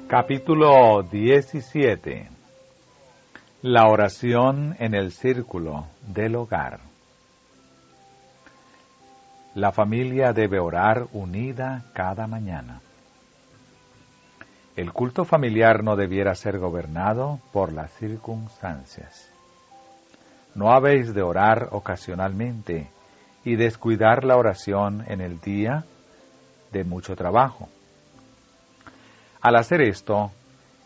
Capítulo 17. La oración en el círculo del hogar. La familia debe orar unida cada mañana. El culto familiar no debiera ser gobernado por las circunstancias. No habéis de orar ocasionalmente y descuidar la oración en el día de mucho trabajo. Al hacer esto,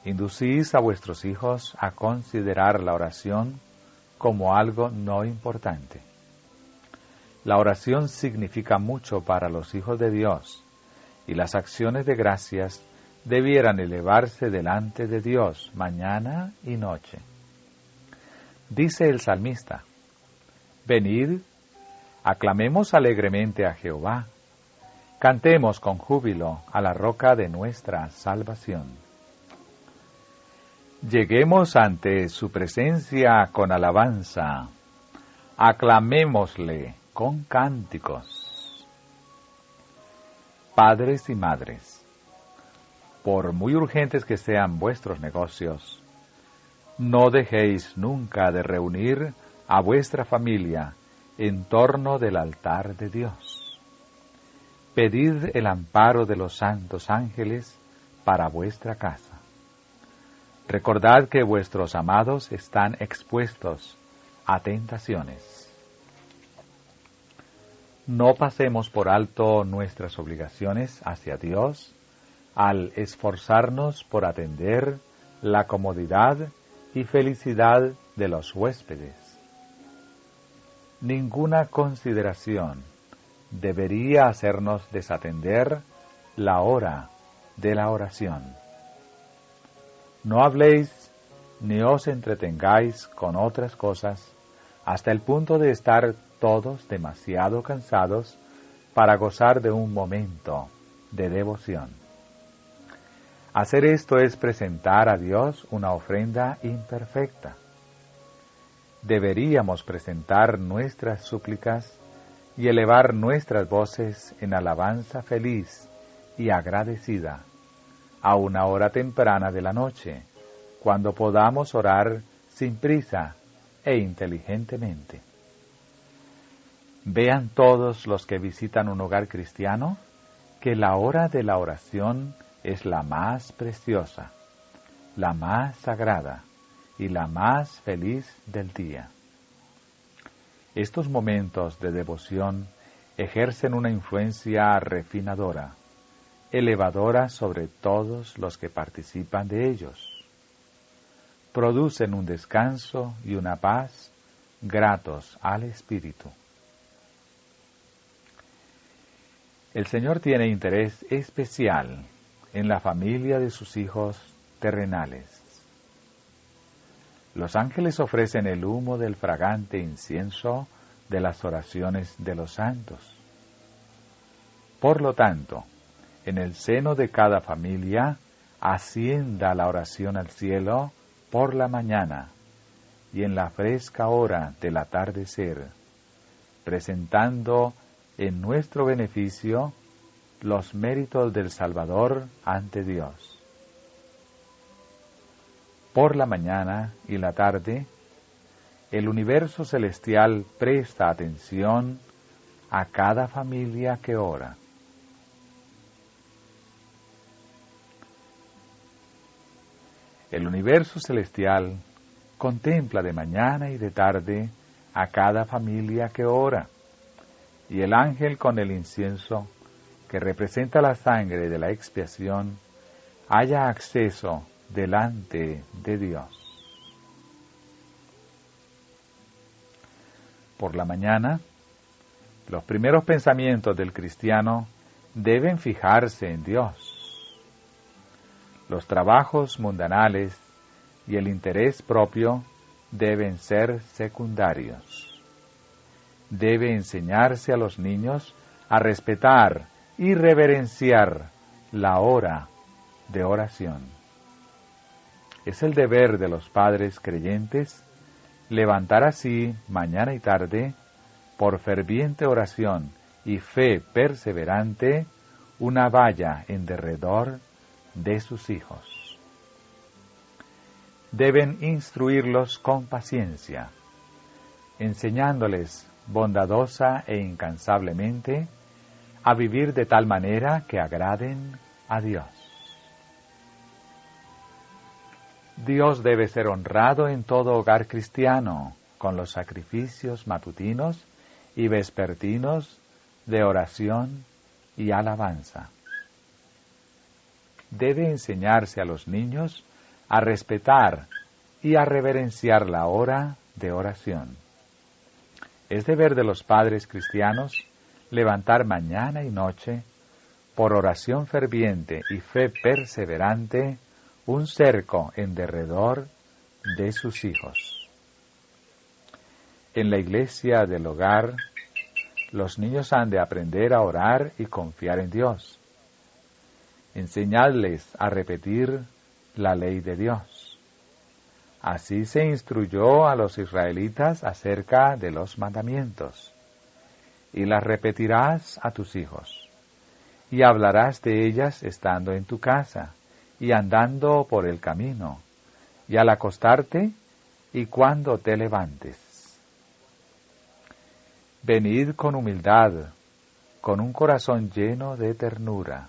inducís a vuestros hijos a considerar la oración como algo no importante. La oración significa mucho para los hijos de Dios, y las acciones de gracias debieran elevarse delante de Dios mañana y noche. Dice el salmista: Venid, aclamemos alegremente a Jehová, cantemos con júbilo a la roca de nuestra salvación. Lleguemos ante su presencia con alabanza, aclamémosle con cánticos. Padres y madres, por muy urgentes que sean vuestros negocios, no dejéis nunca de reunir a vuestra familia en torno del altar de Dios. Pedid el amparo de los santos ángeles para vuestra casa. Recordad que vuestros amados están expuestos a tentaciones. No pasemos por alto nuestras obligaciones hacia Dios al esforzarnos por atender la comodidad y felicidad de los huéspedes. Ninguna consideración debería hacernos desatender la hora de la oración. No habléis ni os entretengáis con otras cosas hasta el punto de estar todos demasiado cansados para gozar de un momento de devoción. Hacer esto es presentar a Dios una ofrenda imperfecta. Deberíamos presentar nuestras súplicas y elevar nuestras voces en alabanza feliz y agradecida a una hora temprana de la noche, cuando podamos orar sin prisa e inteligentemente. Vean todos los que visitan un hogar cristiano que la hora de la oración es la más preciosa, la más sagrada y la más feliz del día. Estos momentos de devoción ejercen una influencia refinadora, elevadora sobre todos los que participan de ellos. Producen un descanso y una paz gratos al espíritu. El Señor tiene interés especial en la familia de sus hijos terrenales. Los ángeles ofrecen el humo del fragante incienso de las oraciones de los santos. Por lo tanto, en el seno de cada familia ascienda la oración al cielo por la mañana y en la fresca hora del atardecer, presentando en nuestro beneficio los méritos del Salvador ante Dios. Por la mañana y la tarde, el universo celestial presta atención a cada familia que ora. El universo celestial contempla de mañana y de tarde a cada familia que ora, y el ángel con el incienso, que representa la sangre de la expiación, haya acceso delante de Dios. Por la mañana, los primeros pensamientos del cristiano deben fijarse en Dios. Los trabajos mundanales y el interés propio deben ser secundarios. Debe enseñarse a los niños a respetar y reverenciar la hora de oración. Es el deber de los padres creyentes levantar así, mañana y tarde, por ferviente oración y fe perseverante, una valla en derredor de sus hijos. deben instruirlos con paciencia, enseñándoles bondadosa e incansablemente a vivir de tal manera que agraden a Dios. Dios debe ser honrado en todo hogar cristiano con los sacrificios matutinos y vespertinos de oración y alabanza. Debe enseñarse a los niños a respetar y a reverenciar la hora de oración. Es deber de los padres cristianos levantar mañana y noche, por oración ferviente y fe perseverante, un cerco en derredor de sus hijos. En la iglesia del hogar, los niños han de aprender a orar y confiar en Dios. Enseñadles a repetir la ley de Dios. Así se instruyó a los israelitas acerca de los mandamientos. Y las repetirás a tus hijos, y hablarás de ellas estando en tu casa, y andando por el camino, y al acostarte, y cuando te levantes. Venid con humildad, con un corazón lleno de ternura,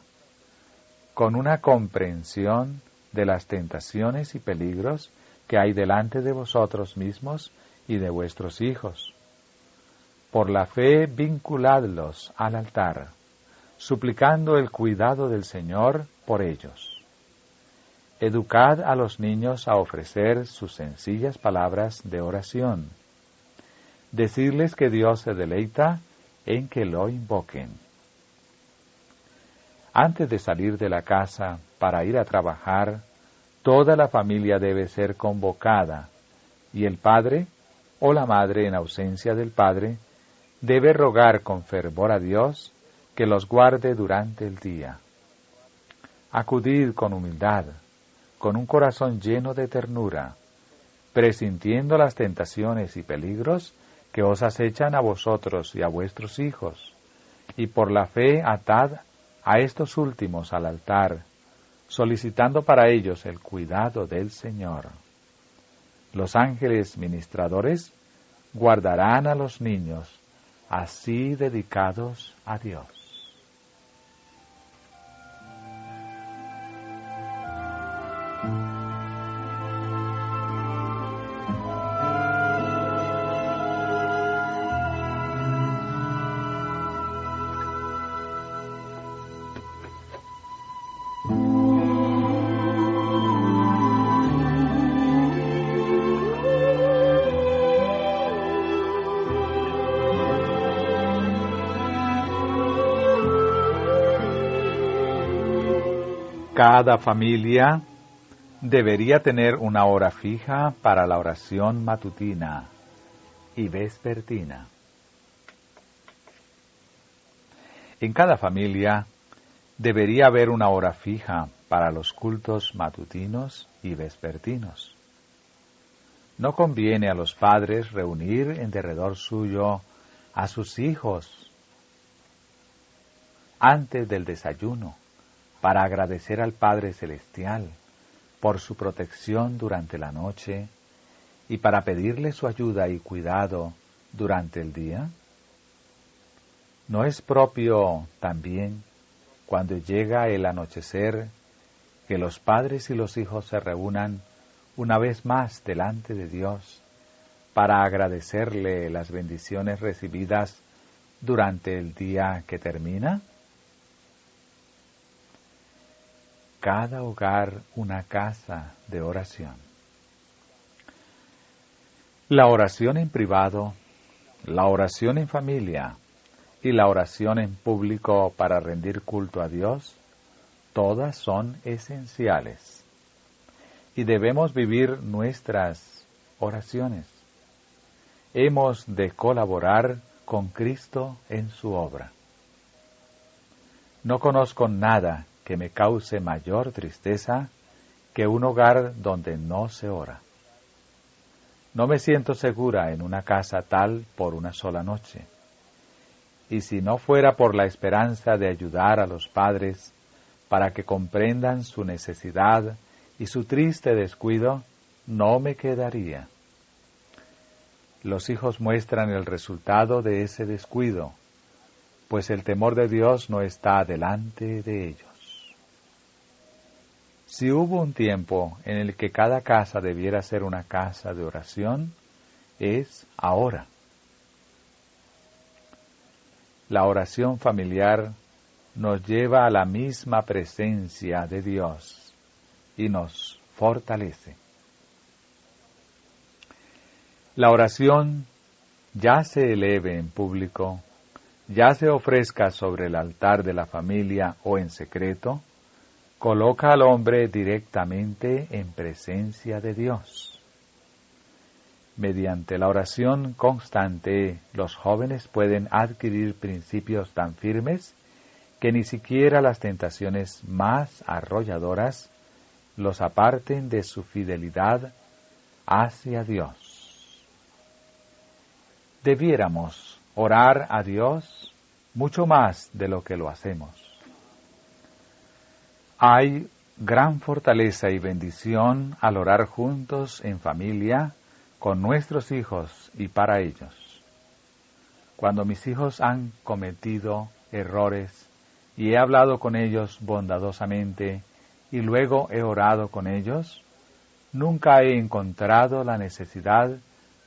con una comprensión de las tentaciones y peligros que hay delante de vosotros mismos y de vuestros hijos. Por la fe vinculadlos al altar, suplicando el cuidado del Señor por ellos. Educad a los niños a ofrecer sus sencillas palabras de oración. Decirles que Dios se deleita en que lo invoquen. Antes de salir de la casa para ir a trabajar, toda la familia debe ser convocada, y el padre o la madre, en ausencia del padre, debe rogar con fervor a Dios que los guarde durante el día. Acudid con humildad, con un corazón lleno de ternura, presintiendo las tentaciones y peligros que os acechan a vosotros y a vuestros hijos, y por la fe atad a estos últimos al altar, solicitando para ellos el cuidado del Señor. Los ángeles ministradores guardarán a los niños, así dedicados a Dios. Cada familia debería tener una hora fija para la oración matutina y vespertina. En cada familia debería haber una hora fija para los cultos matutinos y vespertinos. No conviene a los padres reunir en derredor suyo a sus hijos antes del desayuno, para agradecer al Padre Celestial por su protección durante la noche y para pedirle su ayuda y cuidado durante el día? ¿No es propio también, cuando llega el anochecer, que los padres y los hijos se reúnan una vez más delante de Dios para agradecerle las bendiciones recibidas durante el día que termina? Cada hogar una casa de oración. La oración en privado, la oración en familia y la oración en público para rendir culto a Dios, todas son esenciales. Y debemos vivir nuestras oraciones. Hemos de colaborar con Cristo en su obra. No conozco nada que me cause mayor tristeza que un hogar donde no se ora. No me siento segura en una casa tal por una sola noche. Y si no fuera por la esperanza de ayudar a los padres para que comprendan su necesidad y su triste descuido, no me quedaría. Los hijos muestran el resultado de ese descuido, pues el temor de Dios no está delante de ellos. Si hubo un tiempo en el que cada casa debiera ser una casa de oración, es ahora. La oración familiar nos lleva a la misma presencia de Dios y nos fortalece. La oración, ya se eleve en público, ya se ofrezca sobre el altar de la familia o en secreto, coloca al hombre directamente en presencia de Dios. Mediante la oración constante, los jóvenes pueden adquirir principios tan firmes que ni siquiera las tentaciones más arrolladoras los aparten de su fidelidad hacia Dios. Debiéramos orar a Dios mucho más de lo que lo hacemos. Hay gran fortaleza y bendición al orar juntos en familia con nuestros hijos y para ellos. Cuando mis hijos han cometido errores y he hablado con ellos bondadosamente y luego he orado con ellos, nunca he encontrado la necesidad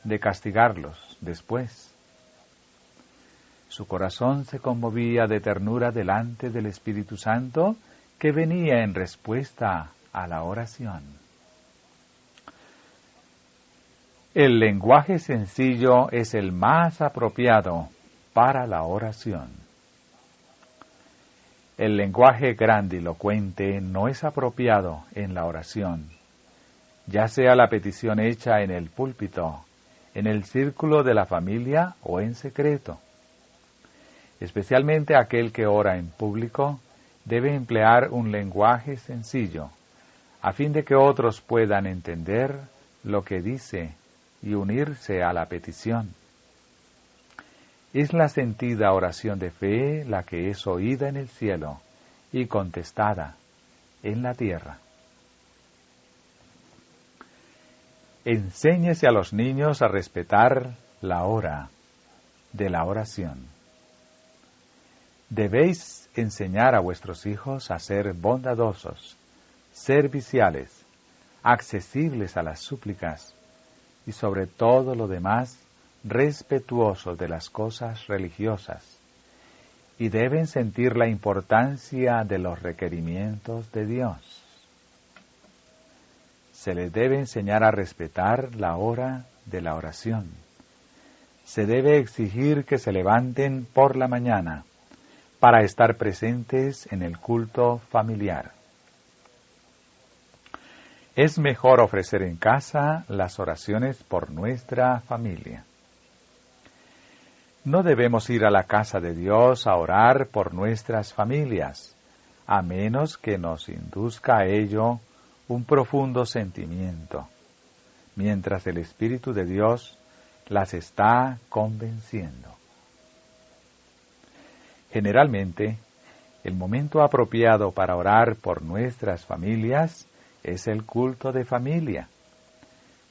de castigarlos después. Su corazón se conmovía de ternura delante del Espíritu Santo que venía en respuesta a la oración. El lenguaje sencillo es el más apropiado para la oración. El lenguaje grandilocuente no es apropiado en la oración, ya sea la petición hecha en el púlpito, en el círculo de la familia o en secreto. Especialmente aquel que ora en público debe emplear un lenguaje sencillo, a fin de que otros puedan entender lo que dice y unirse a la petición. Es la sentida oración de fe la que es oída en el cielo y contestada en la tierra. Enséñese a los niños a respetar la hora de la oración. Debéis enseñar a vuestros hijos a ser bondadosos, serviciales, accesibles a las súplicas y sobre todo lo demás respetuosos de las cosas religiosas, y deben sentir la importancia de los requerimientos de Dios. Se les debe enseñar a respetar la hora de la oración. Se debe exigir que se levanten por la mañana para estar presentes en el culto familiar. Es mejor ofrecer en casa las oraciones por nuestra familia. No debemos ir a la casa de Dios a orar por nuestras familias, a menos que nos induzca a ello un profundo sentimiento, mientras el Espíritu de Dios las está convenciendo. Generalmente, el momento apropiado para orar por nuestras familias es el culto de familia.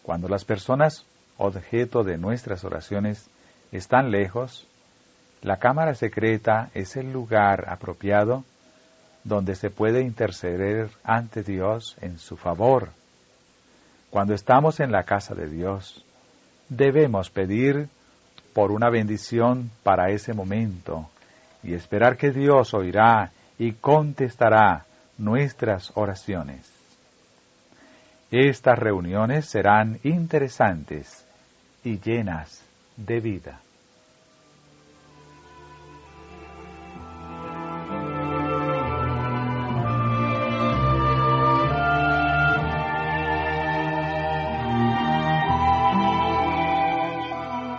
Cuando las personas objeto de nuestras oraciones están lejos, la cámara secreta es el lugar apropiado donde se puede interceder ante Dios en su favor. Cuando estamos en la casa de Dios, debemos pedir por una bendición para ese momento y esperar que Dios oirá y contestará nuestras oraciones. Estas reuniones serán interesantes y llenas de vida.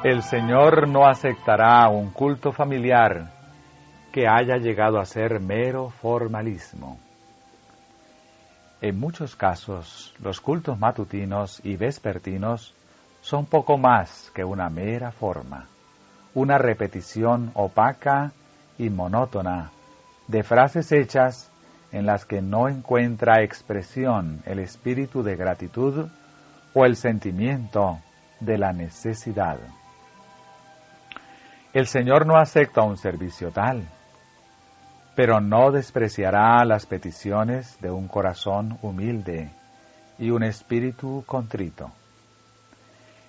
El Señor no aceptará un culto familiar que haya llegado a ser mero formalismo. En muchos casos, los cultos matutinos y vespertinos son poco más que una mera forma, una repetición opaca y monótona de frases hechas en las que no encuentra expresión el espíritu de gratitud o el sentimiento de la necesidad. El Señor no acepta un servicio tal, pero no despreciará las peticiones de un corazón humilde y un espíritu contrito.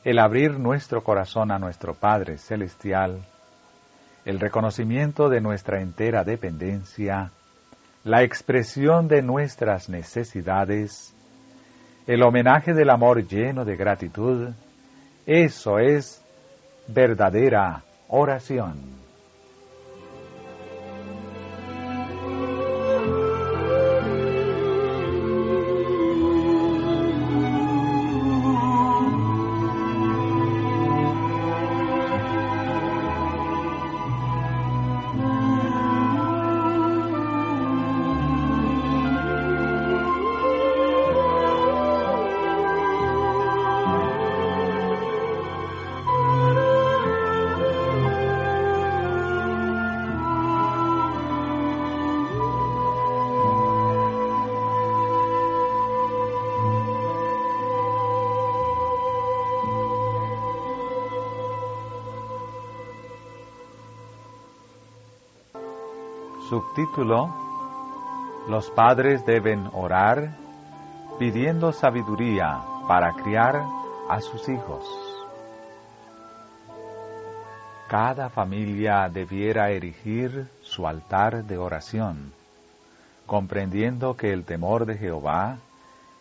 El abrir nuestro corazón a nuestro Padre Celestial, el reconocimiento de nuestra entera dependencia, la expresión de nuestras necesidades, el homenaje del amor lleno de gratitud, eso es verdadera oración. Subtítulo: Los padres deben orar pidiendo sabiduría para criar a sus hijos. Cada familia debiera erigir su altar de oración, comprendiendo que el temor de Jehová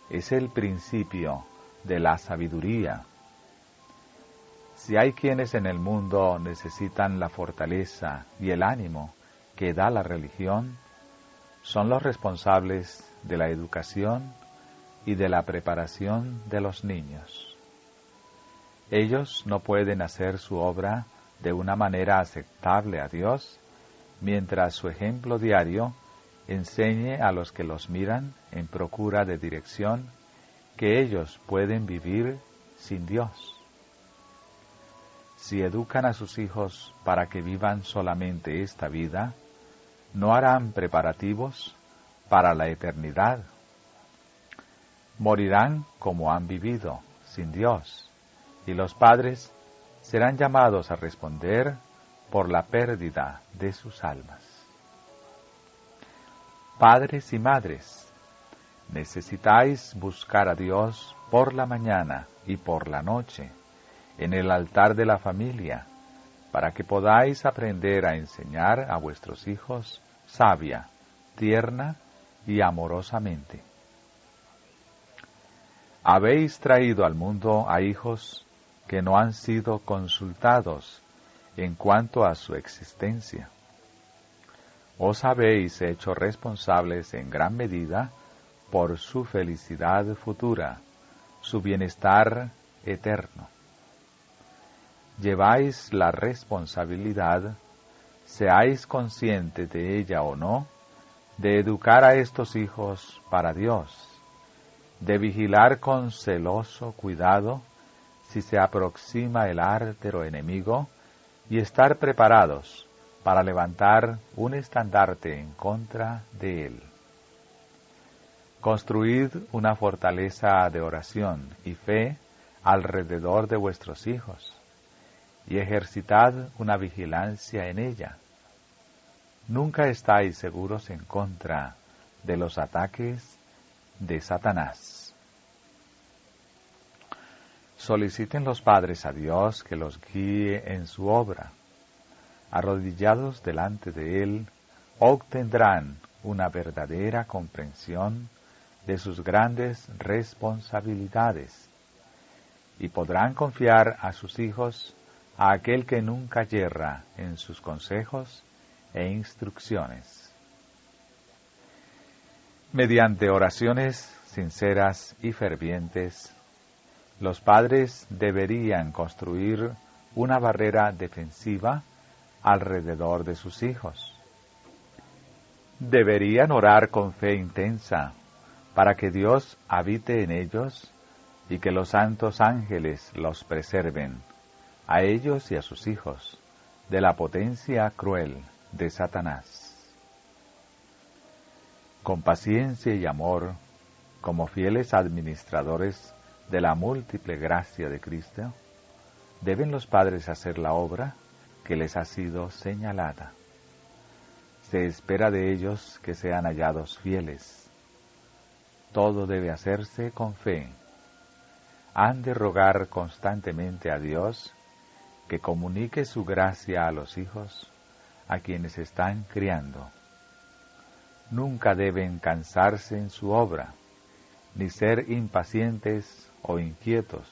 es el principio de la sabiduría. Si hay quienes en el mundo necesitan la fortaleza y el ánimo que da la religión, son los responsables de la educación y de la preparación de los niños. Ellos no pueden hacer su obra de una manera aceptable a Dios, mientras su ejemplo diario enseñe a los que los miran en procura de dirección que ellos pueden vivir sin Dios. Si educan a sus hijos para que vivan solamente esta vida, no harán preparativos para la eternidad. Morirán como han vivido, sin Dios, y los padres serán llamados a responder por la pérdida de sus almas. Padres y madres, necesitáis buscar a Dios por la mañana y por la noche, en el altar de la familia, para que podáis aprender a enseñar a vuestros hijos sabia, tierna y amorosamente. Habéis traído al mundo a hijos que no han sido consultados en cuanto a su existencia. Os habéis hecho responsables en gran medida por su felicidad futura, su bienestar eterno. Lleváis la responsabilidad, seáis conscientes de ella o no, de educar a estos hijos para Dios, de vigilar con celoso cuidado si se aproxima el ártero enemigo y estar preparados para levantar un estandarte en contra de él. Construid una fortaleza de oración y fe alrededor de vuestros hijos, y ejercitad una vigilancia en ella. Nunca estáis seguros en contra de los ataques de Satanás. Soliciten los padres a Dios que los guíe en su obra. Arrodillados delante de Él, obtendrán una verdadera comprensión de sus grandes responsabilidades y podrán confiar a sus hijos a aquel que nunca yerra en sus consejos e instrucciones. Mediante oraciones sinceras y fervientes, los padres deberían construir una barrera defensiva alrededor de sus hijos. Deberían orar con fe intensa para que Dios habite en ellos y que los santos ángeles los preserven, a ellos y a sus hijos, de la potencia cruel de Satanás. Con paciencia y amor, como fieles administradores de la múltiple gracia de Cristo, deben los padres hacer la obra que les ha sido señalada. Se espera de ellos que sean hallados fieles. Todo debe hacerse con fe. Han de rogar constantemente a Dios que comunique su gracia a los hijos, a quienes están criando. Nunca deben cansarse en su obra, ni ser impacientes o inquietos.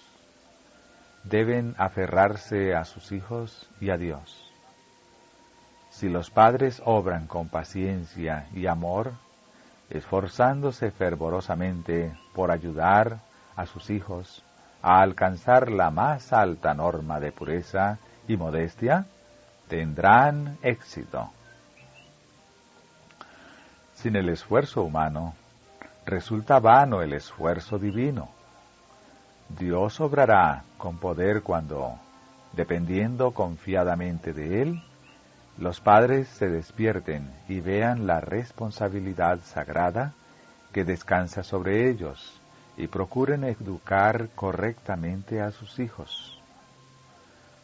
Deben aferrarse a sus hijos y a Dios. Si los padres obran con paciencia y amor, esforzándose fervorosamente por ayudar a sus hijos a alcanzar la más alta norma de pureza y modestia, tendrán éxito. Sin el esfuerzo humano, resulta vano el esfuerzo divino. Dios obrará con poder cuando, dependiendo confiadamente de Él, los padres se despierten y vean la responsabilidad sagrada que descansa sobre ellos y procuren educar correctamente a sus hijos.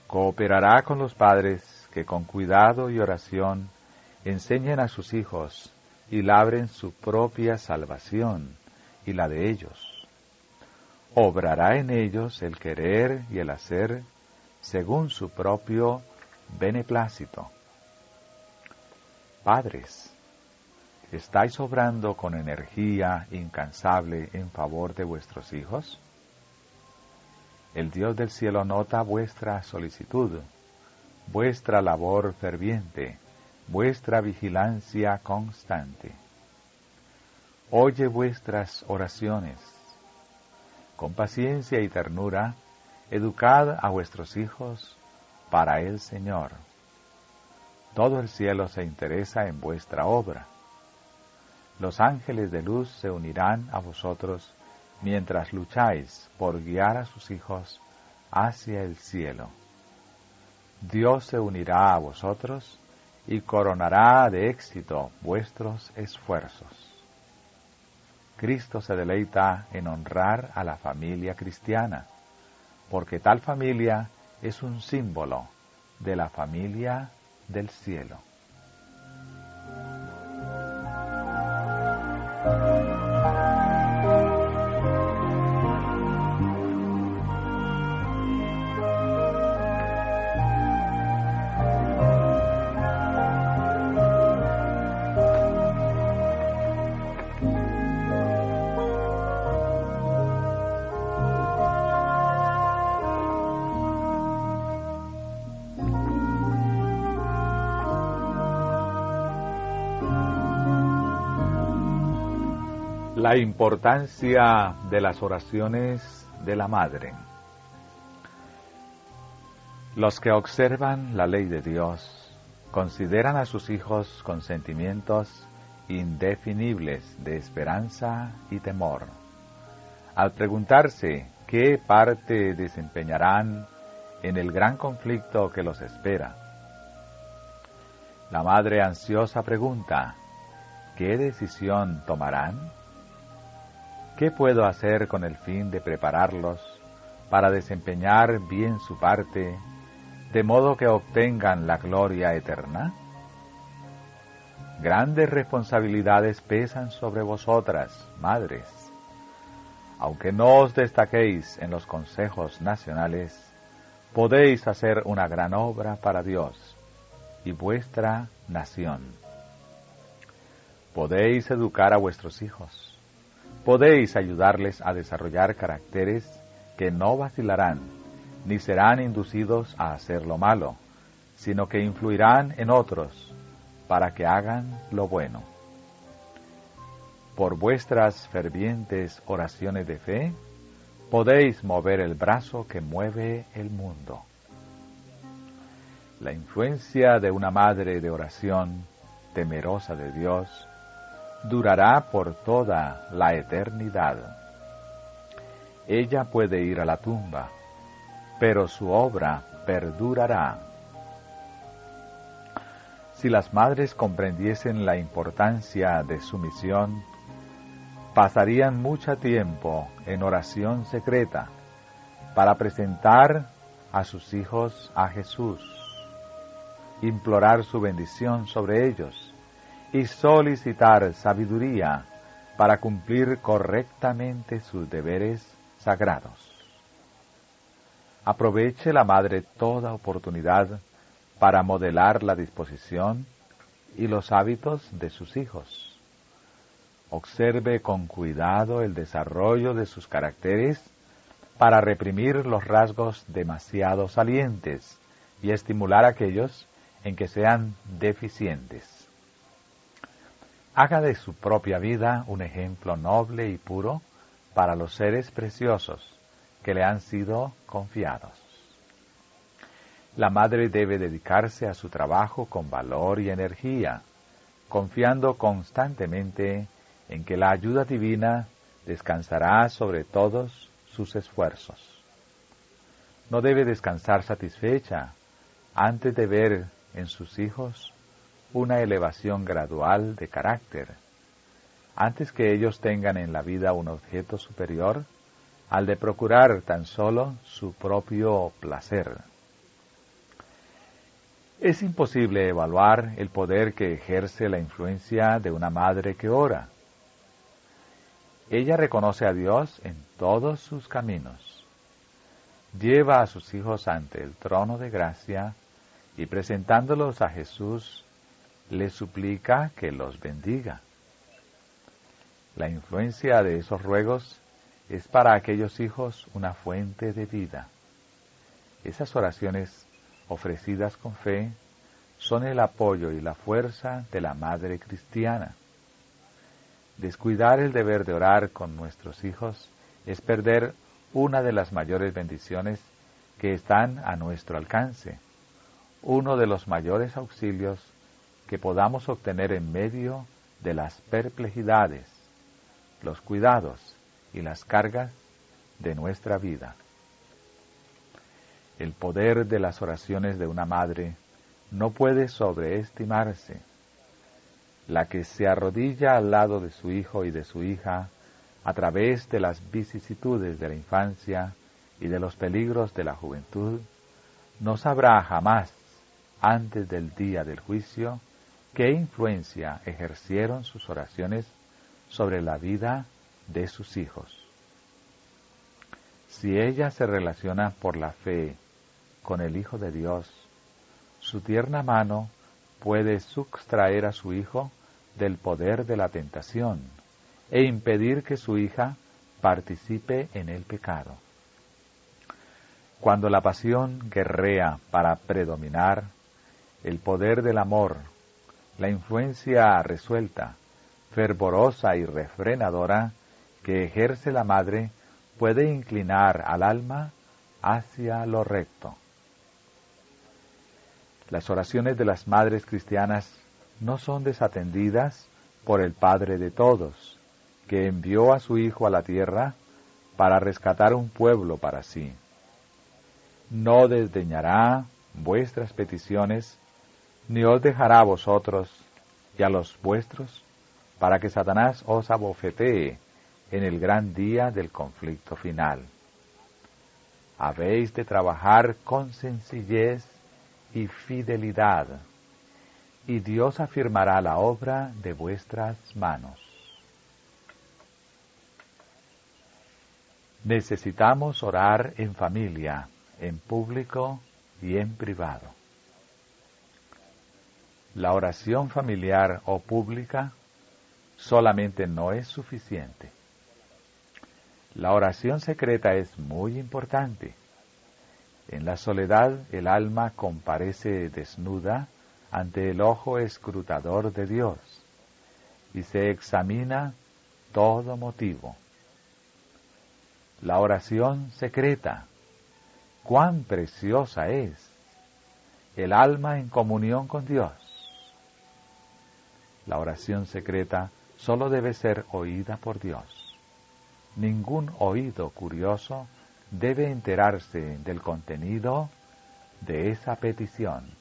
Cooperará con los padres que con cuidado y oración enseñen a sus hijos y labren su propia salvación y la de ellos. Obrará en ellos el querer y el hacer según su propio beneplácito. Padres, ¿estáis obrando con energía incansable en favor de vuestros hijos? El Dios del cielo nota vuestra solicitud, vuestra labor ferviente, vuestra vigilancia constante. Oye vuestras oraciones. Con paciencia y ternura, educad a vuestros hijos para el Señor. Todo el cielo se interesa en vuestra obra. Los ángeles de luz se unirán a vosotros mientras lucháis por guiar a sus hijos hacia el cielo. Dios se unirá a vosotros y coronará de éxito vuestros esfuerzos. Cristo se deleita en honrar a la familia cristiana, porque tal familia es un símbolo de la familia del cielo. La importancia de las oraciones de la Madre. Los que observan la ley de Dios consideran a sus hijos con sentimientos indefinibles de esperanza y temor. Al preguntarse qué parte desempeñarán en el gran conflicto que los espera, la madre ansiosa pregunta, ¿qué decisión tomarán? ¿Qué puedo hacer con el fin de prepararlos para desempeñar bien su parte, de modo que obtengan la gloria eterna? Grandes responsabilidades pesan sobre vosotras, madres. Aunque no os destaquéis en los consejos nacionales, podéis hacer una gran obra para Dios y vuestra nación. Podéis educar a vuestros hijos. Podéis ayudarles a desarrollar caracteres que no vacilarán, ni serán inducidos a hacer lo malo, sino que influirán en otros para que hagan lo bueno. Por vuestras fervientes oraciones de fe, podéis mover el brazo que mueve el mundo. La influencia de una madre de oración, temerosa de Dios, durará por toda la eternidad. Ella puede ir a la tumba, pero su obra perdurará. Si las madres comprendiesen la importancia de su misión, pasarían mucho tiempo en oración secreta para presentar a sus hijos a Jesús, implorar su bendición sobre ellos y solicitar sabiduría para cumplir correctamente sus deberes sagrados. Aproveche la madre toda oportunidad para modelar la disposición y los hábitos de sus hijos. Observe con cuidado el desarrollo de sus caracteres para reprimir los rasgos demasiado salientes y estimular aquellos en que sean deficientes. Haga de su propia vida un ejemplo noble y puro para los seres preciosos que le han sido confiados. La madre debe dedicarse a su trabajo con valor y energía, confiando constantemente en que la ayuda divina descansará sobre todos sus esfuerzos. No debe descansar satisfecha antes de ver en sus hijos una elevación gradual de carácter, antes que ellos tengan en la vida un objeto superior al de procurar tan solo su propio placer. Es imposible evaluar el poder que ejerce la influencia de una madre que ora. Ella reconoce a Dios en todos sus caminos. Lleva a sus hijos ante el trono de gracia y presentándolos a Jesús, le suplica que los bendiga. La influencia de esos ruegos es para aquellos hijos una fuente de vida. Esas oraciones ofrecidas con fe son el apoyo y la fuerza de la madre cristiana. Descuidar el deber de orar con nuestros hijos es perder una de las mayores bendiciones que están a nuestro alcance, uno de los mayores auxilios que podamos obtener en medio de las perplejidades, los cuidados y las cargas de nuestra vida. El poder de las oraciones de una madre no puede sobreestimarse. La que se arrodilla al lado de su hijo y de su hija a través de las vicisitudes de la infancia y de los peligros de la juventud, no sabrá jamás, antes del día del juicio, qué influencia ejercieron sus oraciones sobre la vida de sus hijos. Si ella se relaciona por la fe con el Hijo de Dios, su tierna mano puede sustraer a su hijo del poder de la tentación e impedir que su hija participe en el pecado. Cuando la pasión guerrea para predominar, el poder del amor, la influencia resuelta, fervorosa y refrenadora que ejerce la madre puede inclinar al alma hacia lo recto. Las oraciones de las madres cristianas no son desatendidas por el Padre de todos, que envió a su Hijo a la tierra para rescatar un pueblo para sí. No desdeñará vuestras peticiones, ni os dejará a vosotros y a los vuestros, para que Satanás os abofetee en el gran día del conflicto final. Habéis de trabajar con sencillez y fidelidad, y Dios afirmará la obra de vuestras manos. Necesitamos orar en familia, en público y en privado. La oración familiar o pública solamente no es suficiente. La oración secreta es muy importante. En la soledad el alma comparece desnuda ante el ojo escrutador de Dios y se examina todo motivo. La oración secreta, cuán preciosa es, el alma en comunión con Dios. La oración secreta solo debe ser oída por Dios. Ningún oído curioso debe enterarse del contenido de esa petición.